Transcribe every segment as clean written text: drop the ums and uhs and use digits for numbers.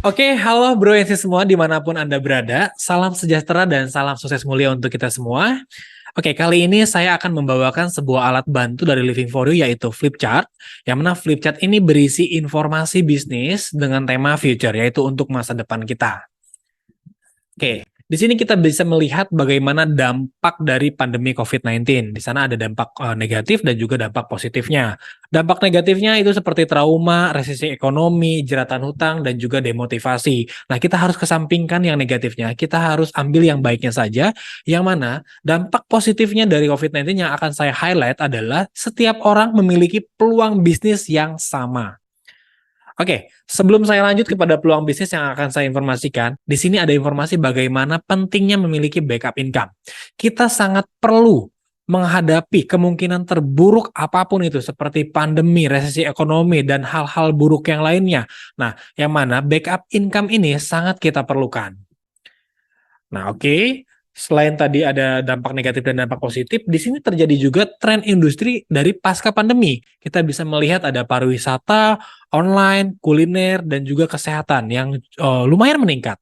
Oke, halo bro yang semua dimanapun Anda berada. Salam sejahtera dan salam sukses mulia untuk kita semua. Oke, kali ini saya akan membawakan sebuah alat bantu dari Living For You yaitu Flipchart. Yang mana Flipchart ini berisi informasi bisnis dengan tema future, yaitu untuk masa depan kita. Oke, di sini kita bisa melihat bagaimana dampak dari pandemi COVID-19. Di sana ada dampak negatif dan juga dampak positifnya. Dampak negatifnya itu seperti trauma, resesi ekonomi, jeratan hutang, dan juga demotivasi. Nah, kita harus kesampingkan yang negatifnya. Kita harus ambil yang baiknya saja. Yang mana dampak positifnya dari COVID-19 yang akan saya highlight adalah setiap orang memiliki peluang bisnis yang sama. Oke, sebelum saya lanjut kepada peluang bisnis yang akan saya informasikan, di sini ada informasi bagaimana pentingnya memiliki backup income. Kita sangat perlu menghadapi kemungkinan terburuk apapun itu, seperti pandemi, resesi ekonomi, dan hal-hal buruk yang lainnya. Nah, yang mana backup income ini sangat kita perlukan. Nah, oke. Selain tadi ada dampak negatif dan dampak positif, di sini terjadi juga tren industri dari pasca pandemi. Kita bisa melihat ada pariwisata, online, kuliner, dan juga kesehatan yang lumayan meningkat.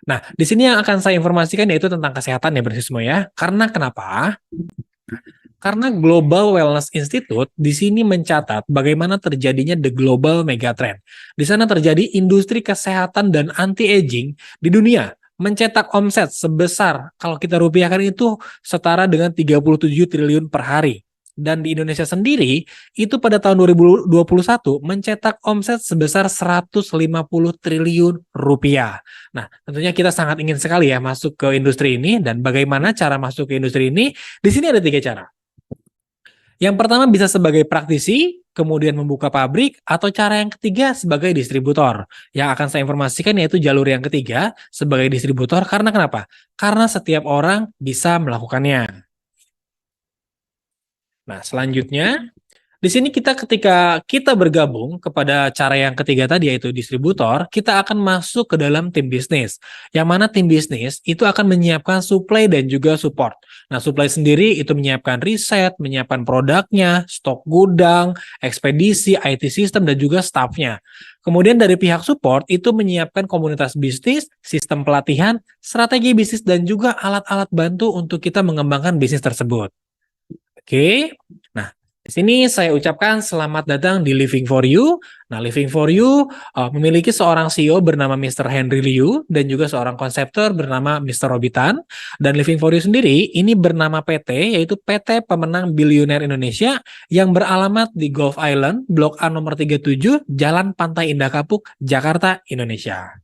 Nah, di sini yang akan saya informasikan yaitu tentang kesehatan ya bersih semua ya. Karena kenapa? Karena Global Wellness Institute di sini mencatat bagaimana terjadinya the global megatrend. Di sana terjadi industri kesehatan dan anti-aging di dunia mencetak omset sebesar, kalau kita rupiahkan itu setara dengan 37 triliun per hari. Dan di Indonesia sendiri, itu pada tahun 2021 mencetak omset sebesar 150 triliun rupiah. Nah, tentunya kita sangat ingin sekali ya masuk ke industri ini, dan bagaimana cara masuk ke industri ini? Di sini ada 3 cara. Yang pertama bisa sebagai praktisi, kemudian membuka pabrik, atau cara yang ketiga sebagai distributor. Yang akan saya informasikan yaitu jalur yang ketiga sebagai distributor. Karena kenapa? Karena setiap orang bisa melakukannya. Nah, selanjutnya di sini kita ketika kita bergabung kepada cara yang ketiga tadi yaitu distributor, kita akan masuk ke dalam tim bisnis. Yang mana tim bisnis itu akan menyiapkan supply dan juga support. Nah, supply sendiri itu menyiapkan riset, menyiapkan produknya, stok gudang, ekspedisi, IT system dan juga staffnya. Kemudian dari pihak support itu menyiapkan komunitas bisnis, sistem pelatihan, strategi bisnis dan juga alat-alat bantu untuk kita mengembangkan bisnis tersebut. Oke. Nah, di sini saya ucapkan selamat datang di Living For You. Nah, Living For You memiliki seorang CEO bernama Mr. Henry Liu dan juga seorang konseptor bernama Mr. Robitan. Dan Living For You sendiri ini bernama PT, yaitu PT Pemenang Bilioner Indonesia yang beralamat di Gulf Island, Blok A nomor 37, Jalan Pantai Indah Kapuk, Jakarta, Indonesia.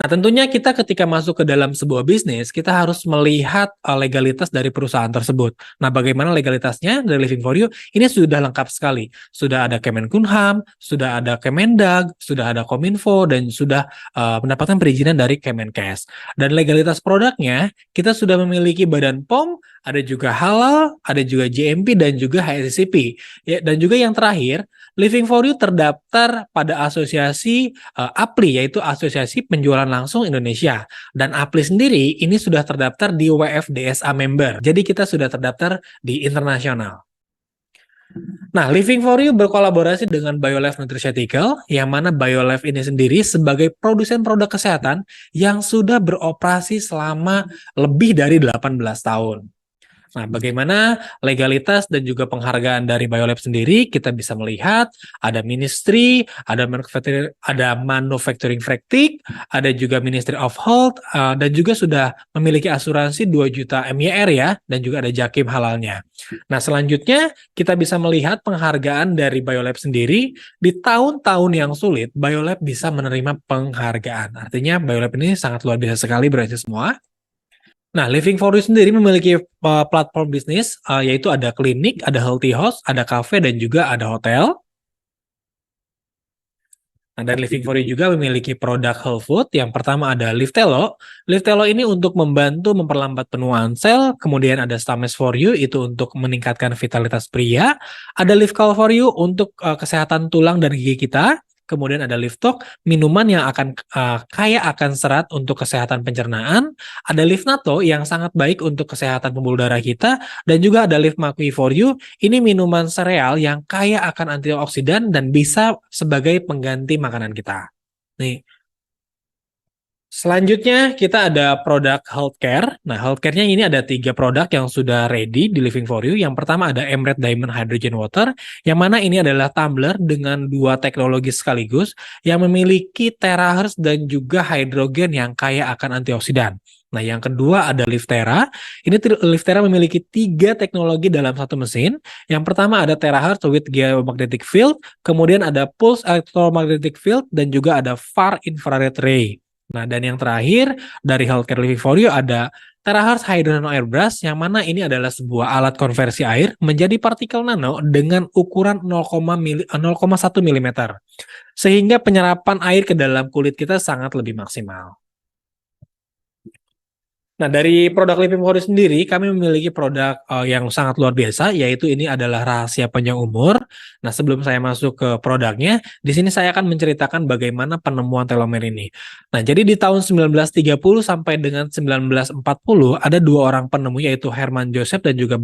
Nah, tentunya kita ketika masuk ke dalam sebuah bisnis, kita harus melihat legalitas dari perusahaan tersebut. Nah, bagaimana legalitasnya dari Living For You? Ini sudah lengkap sekali. Sudah ada Kemenkumham, sudah ada Kemendag, sudah ada Kominfo, dan sudah mendapatkan perizinan dari Kemenkes. Dan legalitas produknya, kita sudah memiliki Badan POM, ada juga halal, ada juga GMP, dan juga HACCP. Ya, dan juga yang terakhir, Living For You terdaftar pada asosiasi APLI, yaitu Asosiasi Penjualan Langsung Indonesia. Dan APLI sendiri ini sudah terdaftar di WFDSA member. Jadi kita sudah terdaftar di internasional. Nah, Living For You berkolaborasi dengan BioLife Nutraceutical, yang mana BioLife ini sendiri sebagai produsen produk kesehatan yang sudah beroperasi selama lebih dari 18 tahun. Nah, bagaimana legalitas dan juga penghargaan dari BioLab sendiri, kita bisa melihat ada ministry, ada manufacturing praktik, ada juga Ministry of Health, dan juga sudah memiliki asuransi 2 juta MYR ya, dan juga ada Jakim halalnya. Nah, selanjutnya kita bisa melihat penghargaan dari BioLab sendiri. Di tahun-tahun yang sulit, BioLab bisa menerima penghargaan. Artinya BioLab ini sangat luar biasa sekali berarti semua. Nah, Living For You sendiri memiliki platform bisnis, yaitu ada klinik, ada healthy house, ada cafe, dan juga ada hotel. Nah, dan Living For You juga memiliki produk health food. Yang pertama ada Liftelo. Liftelo ini untuk membantu memperlambat penuaan sel. Kemudian ada Stames For You, itu untuk meningkatkan vitalitas pria. Ada Livcal For You untuk kesehatan tulang dan gigi kita. kemudian ada Liftok, minuman yang akan kaya akan serat untuk kesehatan pencernaan, ada Lifnato yang sangat baik untuk kesehatan pembuluh darah kita, dan juga ada Lifmakui for You, ini minuman sereal yang kaya akan antioksidan dan bisa sebagai pengganti makanan kita. Nih, selanjutnya kita ada produk healthcare. Nah, healthcare-nya ini ada 3 produk yang sudah ready di Living for You. Yang pertama ada Emret Diamond Hydrogen Water, yang mana ini adalah tumbler dengan 2 teknologi sekaligus yang memiliki terahertz dan juga hidrogen yang kaya akan antioksidan. Nah, yang kedua ada Liftera. Ini Liftera memiliki 3 teknologi dalam satu mesin. Yang pertama ada terahertz with geomagnetic field, kemudian ada pulse electromagnetic field, dan juga ada far infrared ray. Nah, dan yang terakhir dari Healthcare Living for You ada Terahertz Hydrogen Airbrush, yang mana ini adalah sebuah alat konversi air menjadi partikel nano dengan ukuran 0,1 mm, sehingga penyerapan air ke dalam kulit kita sangat lebih maksimal. Nah, dari produk Living for You sendiri, kami memiliki produk yang sangat luar biasa, yaitu ini adalah rahasia panjang umur. Nah, sebelum saya masuk ke produknya, di sini saya akan menceritakan bagaimana penemuan telomer ini. Nah, jadi di tahun 1930 sampai dengan 1940, ada 2 orang penemu, yaitu Herman Joseph dan juga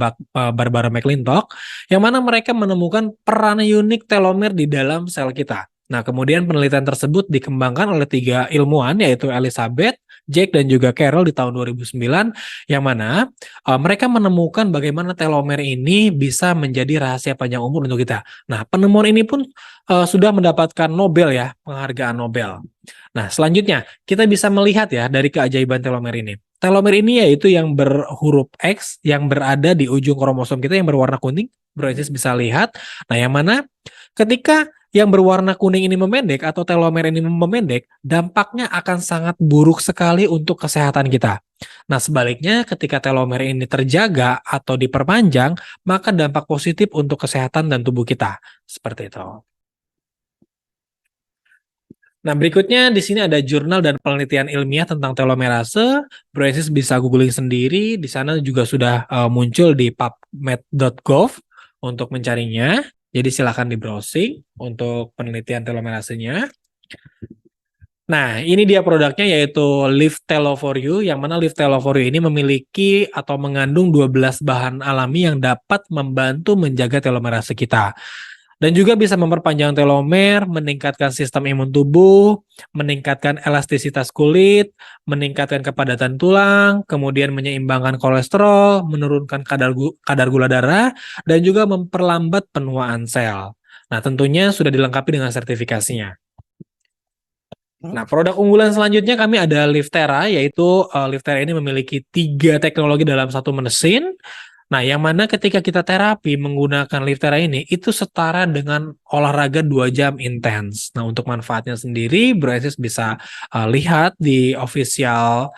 Barbara McClintock, yang mana mereka menemukan peran unik telomer di dalam sel kita. Nah, kemudian penelitian tersebut dikembangkan oleh 3 ilmuwan, yaitu Elizabeth, Jack, dan juga Carol di tahun 2009, yang mana mereka menemukan bagaimana telomer ini bisa menjadi rahasia panjang umur untuk kita. Nah, penemuan ini pun sudah mendapatkan Nobel ya, penghargaan Nobel. Nah, selanjutnya kita bisa melihat ya dari keajaiban telomer ini. Telomer ini yaitu yang berhuruf X yang berada di ujung kromosom kita yang berwarna kuning. Bro Isis bisa lihat. Nah, yang mana ketika yang berwarna kuning ini memendek atau telomer ini memendek, dampaknya akan sangat buruk sekali untuk kesehatan kita. Nah, sebaliknya ketika telomer ini terjaga atau diperpanjang, maka dampak positif untuk kesehatan dan tubuh kita. Seperti itu. Nah, berikutnya di sini ada jurnal dan penelitian ilmiah tentang telomerase. Bro Isis bisa googling sendiri, di sana juga sudah muncul di pubmed.gov untuk mencarinya. Jadi silakan di browsing untuk penelitian telomerasenya. Nah, ini dia produknya yaitu Live Telo for You, yang mana Live Telo for You ini memiliki atau mengandung 12 bahan alami yang dapat membantu menjaga telomerase kita. Dan juga bisa memperpanjang telomer, meningkatkan sistem imun tubuh, meningkatkan elastisitas kulit, meningkatkan kepadatan tulang, kemudian menyeimbangkan kolesterol, menurunkan kadar gula darah, dan juga memperlambat penuaan sel. Nah, tentunya sudah dilengkapi dengan sertifikasinya. Nah, produk unggulan selanjutnya kami ada Liftera, yaitu Liftera ini memiliki 3 teknologi dalam satu mesin. Nah, yang mana ketika kita terapi menggunakan Liftera ini, itu setara dengan olahraga 2 jam intens. Nah, untuk manfaatnya sendiri, Bro Isis bisa lihat di official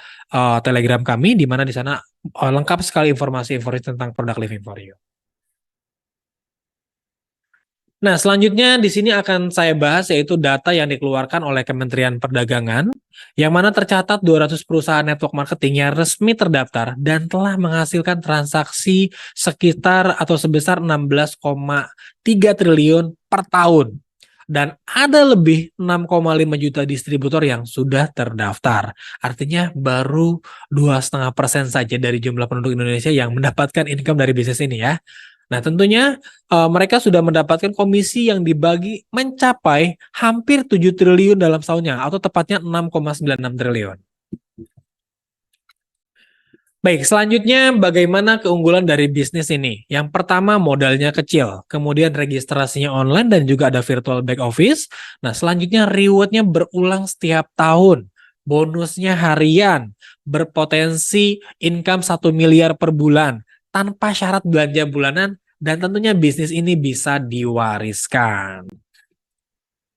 Telegram kami, di mana di sana lengkap sekali informasi-informasi tentang produk Living for You. Nah, selanjutnya di sini akan saya bahas yaitu data yang dikeluarkan oleh Kementerian Perdagangan, yang mana tercatat 200 perusahaan network marketing yang resmi terdaftar dan telah menghasilkan transaksi sekitar atau sebesar 16,3 triliun per tahun. Dan ada lebih 6,5 juta distributor yang sudah terdaftar. Artinya baru 2,5% saja dari jumlah penduduk Indonesia yang mendapatkan income dari bisnis ini ya. Nah, tentunya mereka sudah mendapatkan komisi yang dibagi mencapai hampir 7 triliun dalam setahunnya, atau tepatnya 6,96 triliun. Baik, selanjutnya bagaimana keunggulan dari bisnis ini? Yang pertama, modalnya kecil, kemudian registrasinya online dan juga ada virtual back office. Nah, selanjutnya rewardnya berulang setiap tahun, bonusnya harian, berpotensi income 1 miliar per bulan, tanpa syarat belanja bulanan, dan tentunya bisnis ini bisa diwariskan.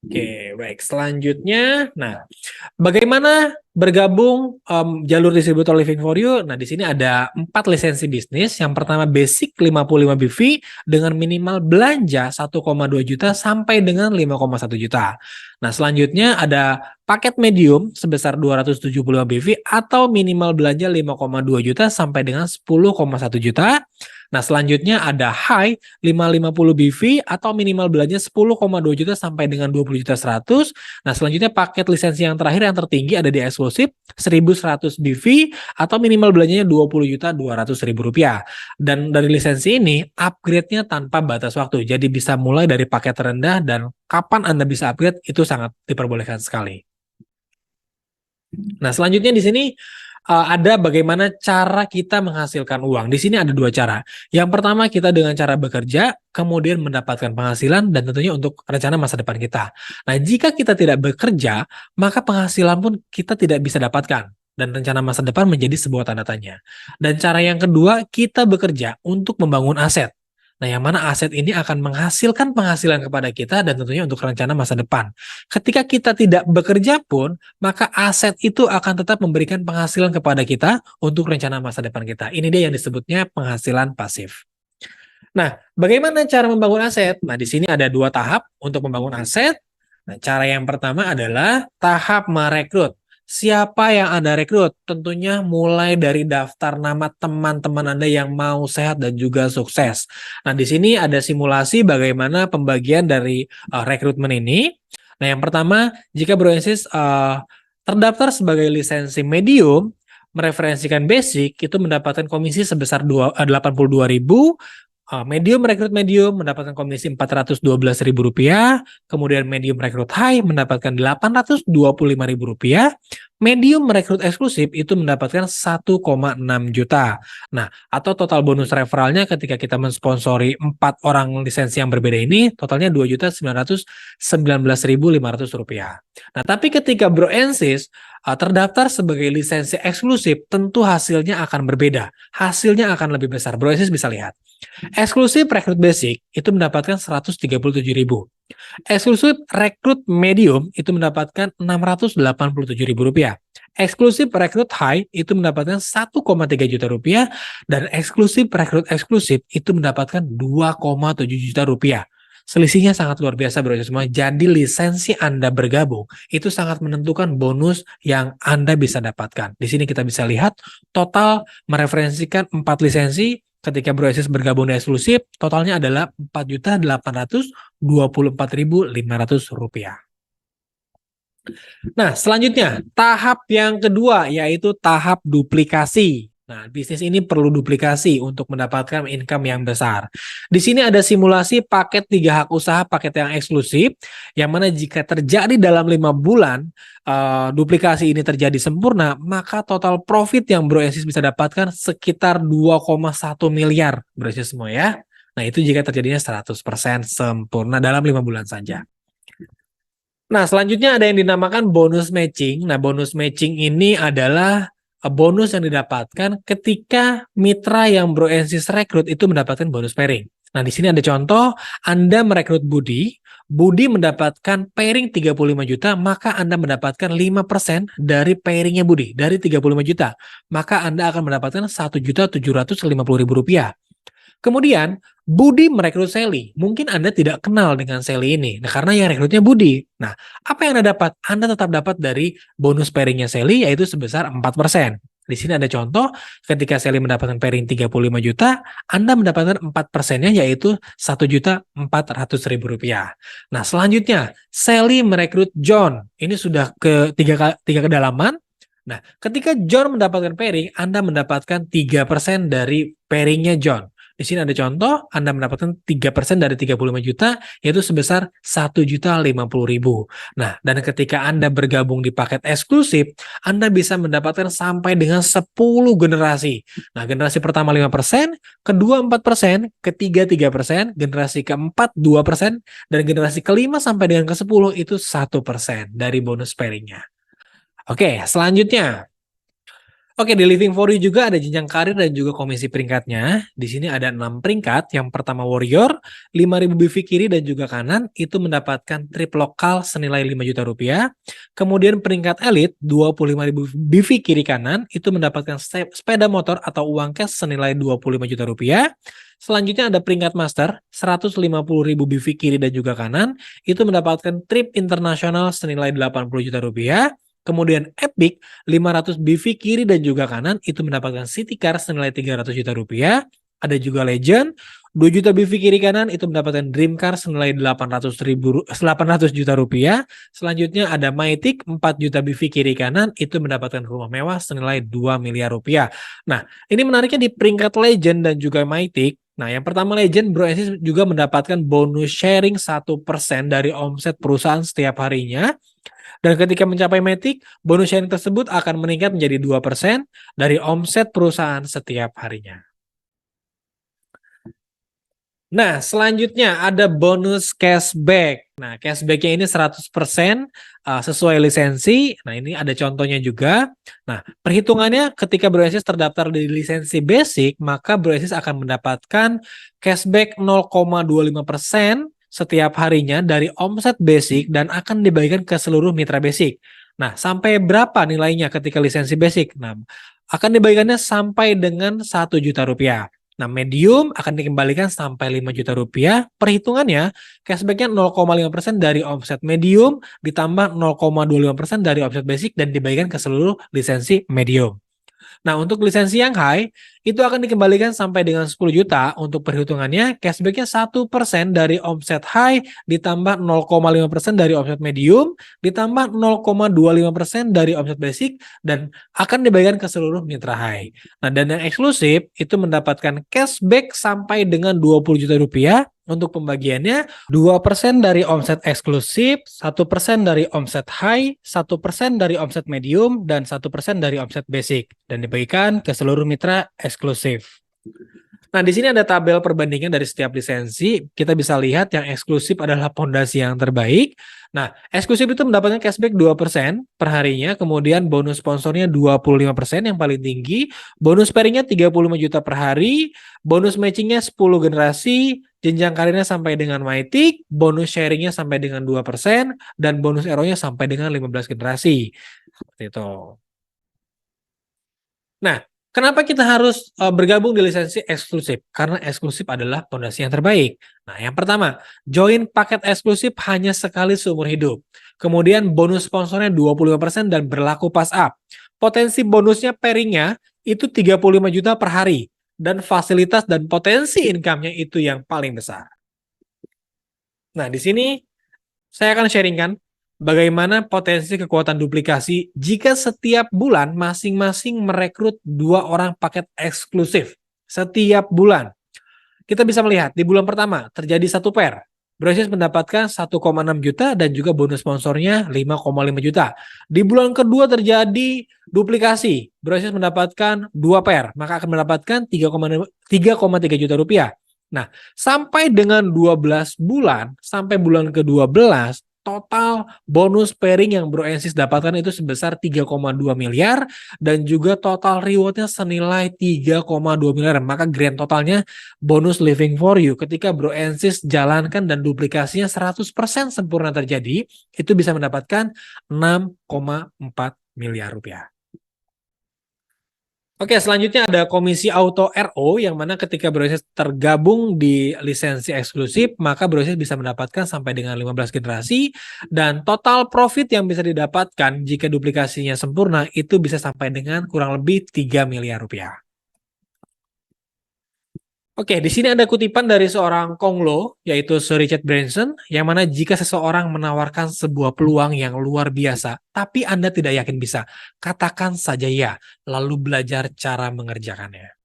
Oke, baik. Selanjutnya, nah, bagaimana bergabung jalur distributor Living for You? Nah, di sini ada 4 lisensi bisnis. Yang pertama basic 55 BV dengan minimal belanja 1,2 juta sampai dengan 5,1 juta. Nah, selanjutnya ada paket medium sebesar 275 BV atau minimal belanja 5,2 juta sampai dengan 10,1 juta. Nah, selanjutnya ada high 550 BV atau minimal belanjanya 10,2 juta sampai dengan 20 juta 100. Nah, selanjutnya paket lisensi yang terakhir yang tertinggi ada di eksklusif 1100 BV atau minimal belanjanya 20 juta 200 ribu rupiah. Dan dari lisensi ini upgrade-nya tanpa batas waktu. Jadi bisa mulai dari paket terendah dan kapan Anda bisa upgrade itu sangat diperbolehkan sekali. Nah, selanjutnya di sini ada bagaimana cara kita menghasilkan uang. Di sini ada dua cara. Yang pertama kita dengan cara bekerja, kemudian mendapatkan penghasilan dan tentunya untuk rencana masa depan kita. Nah, jika kita tidak bekerja, maka penghasilan pun kita tidak bisa dapatkan. Dan rencana masa depan menjadi sebuah tanda tanya. Dan cara yang kedua, kita bekerja untuk membangun aset. Nah, yang mana aset ini akan menghasilkan penghasilan kepada kita dan tentunya untuk rencana masa depan. Ketika kita tidak bekerja pun, maka aset itu akan tetap memberikan penghasilan kepada kita untuk rencana masa depan kita. Ini dia yang disebutnya penghasilan pasif. Nah, bagaimana cara membangun aset? Nah, di sini ada dua tahap untuk membangun aset. Nah, cara yang pertama adalah tahap merekrut. Siapa yang Anda rekrut? Tentunya mulai dari daftar nama teman-teman Anda yang mau sehat dan juga sukses. Nah, di sini ada simulasi bagaimana pembagian dari rekrutmen ini. Nah, yang pertama, jika Broensis terdaftar sebagai lisensi medium, mereferensikan basic, itu mendapatkan komisi sebesar 82.000. Medium rekrut medium mendapatkan komisi Rp412.000, kemudian medium rekrut high mendapatkan Rp825.000, medium rekrut eksklusif itu mendapatkan 1,6 juta. Nah, atau total bonus referralnya ketika kita mensponsori 4 orang lisensi yang berbeda ini, totalnya Rp2.919.500. Nah, tapi ketika Broensis terdaftar sebagai lisensi eksklusif, tentu hasilnya akan berbeda. Hasilnya akan lebih besar. Broensis bisa lihat. Eksklusif rekrut basic itu mendapatkan 137.000. Eksklusif rekrut medium itu mendapatkan Rp687.000. Eksklusif rekrut high itu mendapatkan 1,3 juta rupiah dan eksklusif rekrut eksklusif itu mendapatkan 2,7 juta rupiah. Selisihnya sangat luar biasa bro semua. Jadi lisensi Anda bergabung itu sangat menentukan bonus yang Anda bisa dapatkan. Di sini kita bisa lihat total mereferensikan 4 lisensi. Ketika Broensis bergabung di eksklusif, totalnya adalah Rp4.824.500. Nah, selanjutnya, tahap yang kedua, yaitu tahap duplikasi. Nah, bisnis ini perlu duplikasi untuk mendapatkan income yang besar. Di sini ada simulasi paket 3 hak usaha, paket yang eksklusif, yang mana jika terjadi dalam 5 bulan, duplikasi ini terjadi sempurna, maka total profit yang Broensis bisa dapatkan sekitar 2,1 miliar. Broensis semua ya. Nah, itu jika terjadinya 100% sempurna dalam 5 bulan saja. Nah, selanjutnya ada yang dinamakan bonus matching. Nah, bonus matching ini adalah bonus yang didapatkan ketika mitra yang Broensis rekrut itu mendapatkan bonus pairing. Nah, di sini ada contoh, Anda merekrut Budi, Budi mendapatkan pairing 35 juta, maka Anda mendapatkan 5% dari pairingnya Budi, dari 35 juta. Maka Anda akan mendapatkan Rp1.750.000. Kemudian, Budi merekrut Sally. Mungkin Anda tidak kenal dengan Sally ini, nah, karena yang rekrutnya Budi. Nah, apa yang Anda dapat? Anda tetap dapat dari bonus pairingnya Sally, yaitu sebesar 4%. Di sini ada contoh, ketika Sally mendapatkan pairing 35 juta, Anda mendapatkan 4%-nya, yaitu Rp1.400.000. Nah, selanjutnya, Sally merekrut John. Ini sudah tiga kedalaman. Nah, ketika John mendapatkan pairing, Anda mendapatkan 3% dari pairingnya John. Di sini ada contoh, Anda mendapatkan 3% dari 35 juta, yaitu sebesar Rp1.050.000. Nah, dan ketika Anda bergabung di paket eksklusif, Anda bisa mendapatkan sampai dengan 10 generasi. Nah, generasi pertama 5%, kedua 4%, ketiga 3%, generasi keempat 2%, dan generasi kelima sampai dengan ke-10 itu 1% dari bonus pairingnya. Oke, selanjutnya. Oke, di Living for You juga ada jenjang karir dan juga komisi peringkatnya. Di sini ada 6 peringkat. Yang pertama Warrior, 5.000 BV kiri dan juga kanan, itu mendapatkan trip lokal senilai 5 juta rupiah. Kemudian peringkat elit, 25.000 BV kiri kanan, itu mendapatkan sepeda motor atau uang cash senilai 25 juta rupiah. Selanjutnya ada peringkat master, 150.000 BV kiri dan juga kanan, itu mendapatkan trip internasional senilai 80 juta rupiah. Kemudian Epic 500 BV kiri dan juga kanan itu mendapatkan City Car senilai 300 juta rupiah. ada juga Legend, 2 juta BV kiri kanan itu mendapatkan Dream Car senilai 800 juta rupiah. Selanjutnya ada Matic 4 juta BV kiri kanan itu mendapatkan rumah mewah senilai 2 miliar rupiah. Nah, ini menariknya di peringkat Legend dan juga Matic. Nah, yang pertama Legend, Bro Ensis juga mendapatkan bonus sharing 1% dari omset perusahaan setiap harinya. Dan ketika mencapai Matic, bonus sharing tersebut akan meningkat menjadi 2% dari omset perusahaan setiap harinya. Nah, selanjutnya ada bonus cashback. Nah, cashbacknya ini 100% sesuai lisensi. Nah, ini ada contohnya juga. Nah, perhitungannya ketika Broesis terdaftar di lisensi basic, maka Broesis akan mendapatkan cashback 0,25% setiap harinya dari omset basic dan akan dibagikan ke seluruh mitra basic. Nah, sampai berapa nilainya ketika lisensi basic? Nah, akan dibagikannya sampai dengan 1 juta rupiah. Nah, medium akan dikembalikan sampai 5 juta rupiah. Perhitungannya, cashbacknya 0,5% dari omset medium, ditambah 0,25% dari omset basic, dan dibagikan ke seluruh lisensi medium. Nah, untuk lisensi yang high, itu akan dikembalikan sampai dengan 10 juta. Untuk perhitungannya, cashbacknya 1% dari omset high, ditambah 0,5% dari omset medium, ditambah 0,25% dari omset basic, dan akan dibagikan ke seluruh mitra high. Nah, dan yang eksklusif, itu mendapatkan cashback sampai dengan 20 juta rupiah. Untuk pembagiannya, 2% dari omset eksklusif, 1% dari omset high, 1% dari omset medium, dan 1% dari omset basic. Dan dibagikan ke seluruh mitra eksklusif. Nah, di sini ada tabel perbandingan dari setiap lisensi. Kita bisa lihat yang eksklusif adalah pondasi yang terbaik. Nah, eksklusif itu mendapatkan cashback 2% per harinya, kemudian bonus sponsornya 25% yang paling tinggi, bonus pairingnya 35 juta per hari, bonus matchingnya 10 generasi, jenjang karirnya sampai dengan Matic, bonus sharingnya sampai dengan 2%, dan bonus RO-nya sampai dengan 15 generasi. Seperti itu. Nah, kenapa kita harus bergabung di lisensi eksklusif? Karena eksklusif adalah pondasi yang terbaik. Nah, yang pertama, join paket eksklusif hanya sekali seumur hidup. Kemudian bonus sponsornya 25% dan berlaku pas up. Potensi bonusnya pairingnya itu 35 juta per hari. Dan fasilitas dan potensi income-nya itu yang paling besar. Nah, di sini saya akan sharingkan bagaimana potensi kekuatan duplikasi jika setiap bulan masing-masing merekrut 2 orang paket eksklusif. Setiap bulan. Kita bisa melihat di bulan pertama terjadi 1 pair. Brosis mendapatkan 1,6 juta dan juga bonus sponsornya 5,5 juta. Di bulan kedua terjadi duplikasi. Brosis mendapatkan 2 pair, maka akan mendapatkan 3,3 juta rupiah. Nah, sampai dengan 12 bulan, sampai bulan ke-12, total bonus pairing yang Bro Ensis dapatkan itu sebesar 3,2 miliar dan juga total rewardnya senilai 3,2 miliar. Maka grand totalnya bonus Living for You ketika Bro Ensis jalankan dan duplikasinya 100% sempurna terjadi, itu bisa mendapatkan 6,4 miliar rupiah. Oke, selanjutnya ada komisi auto RO yang mana ketika Brosis tergabung di lisensi eksklusif, maka Brosis bisa mendapatkan sampai dengan 15 generasi dan total profit yang bisa didapatkan jika duplikasinya sempurna itu bisa sampai dengan kurang lebih 3 miliar rupiah. Oke, di sini ada kutipan dari seorang Konglo, yaitu Sir Richard Branson, yang mana jika seseorang menawarkan sebuah peluang yang luar biasa, tapi Anda tidak yakin bisa, katakan saja ya, lalu belajar cara mengerjakannya.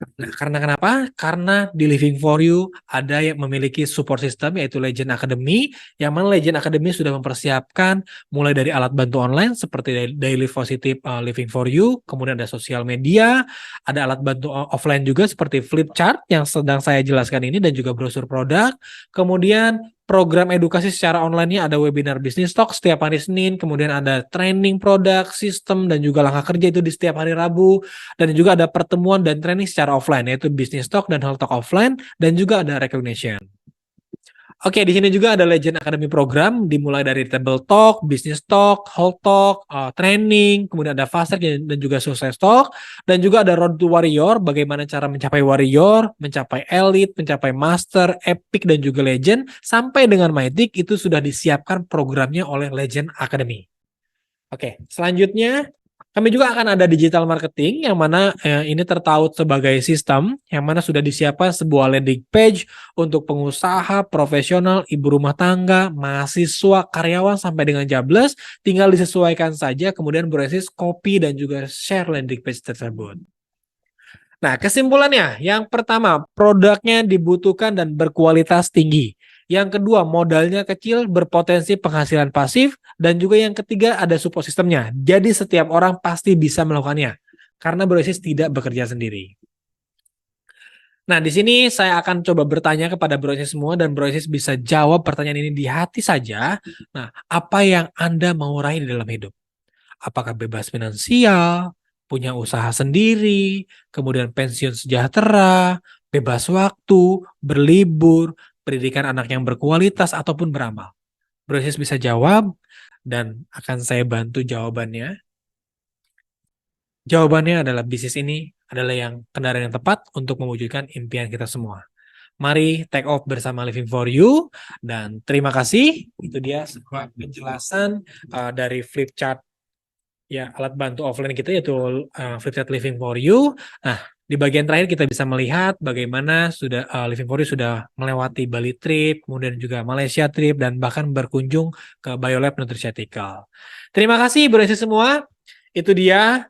Nah, karena kenapa? Karena di Living for You ada yang memiliki support system yaitu Legend Academy, yang mana Legend Academy sudah mempersiapkan mulai dari alat bantu online seperti Daily Positive Living for You, kemudian ada sosial media, ada alat bantu offline juga seperti Flipchart yang sedang saya jelaskan ini dan juga brosur produk, kemudian program edukasi secara online-nya ada webinar Business Talk setiap hari Senin, kemudian ada training produk, sistem, dan juga langkah kerja itu di setiap hari Rabu, dan juga ada pertemuan dan training secara offline, yaitu Business Talk dan Health Talk offline, dan juga ada recognition. Oke, di sini juga ada Legend Academy program, dimulai dari Table Talk, Business Talk, Health Talk, training, kemudian ada Fast Track dan juga Success Talk, dan juga ada Road to Warrior, bagaimana cara mencapai Warrior, mencapai Elite, mencapai Master, Epic, dan juga Legend, sampai dengan Mythic, itu sudah disiapkan programnya oleh Legend Academy. Oke, selanjutnya Kami juga akan ada digital marketing yang mana ini tertaut sebagai sistem yang mana sudah disiapkan sebuah landing page untuk pengusaha, profesional, ibu rumah tangga, mahasiswa, karyawan sampai dengan jobless. Tinggal disesuaikan saja kemudian berbasis copy dan juga share landing page tersebut. Nah, kesimpulannya, yang pertama, produknya dibutuhkan dan berkualitas tinggi. Yang kedua, modalnya kecil, berpotensi penghasilan pasif. Dan juga yang ketiga, ada support sistemnya. Jadi setiap orang pasti bisa melakukannya. Karena Brosis tidak bekerja sendiri. Nah, di sini saya akan coba bertanya kepada Brosis semua dan Brosis bisa jawab pertanyaan ini di hati saja. Nah, apa yang Anda mau raih di dalam hidup? Apakah bebas finansial, punya usaha sendiri, kemudian pensiun sejahtera, bebas waktu, berlibur, pendidikan anak yang berkualitas, ataupun beramal? Brosis bisa jawab dan akan saya bantu jawabannya. Jawabannya adalah bisnis ini adalah yang kendaraan yang tepat untuk mewujudkan impian kita semua. Mari take off bersama Living for You dan terima kasih. Itu dia sebuah penjelasan dari Flipchart ya alat bantu offline kita yaitu Flipchart Living for You. Nah, di bagian terakhir kita bisa melihat bagaimana sudah Living for You sudah melewati Bali trip, kemudian juga Malaysia trip dan bahkan berkunjung ke Biolab Nutraceutical. Terima kasih Ibu Resi semua. Itu dia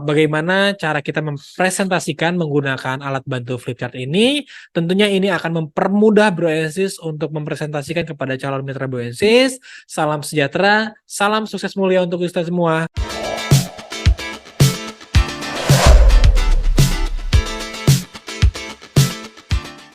bagaimana cara kita mempresentasikan menggunakan alat bantu Flipchart ini. Tentunya ini akan mempermudah Broensis untuk mempresentasikan kepada calon mitra Broensis. Salam sejahtera, salam sukses mulia untuk kita semua.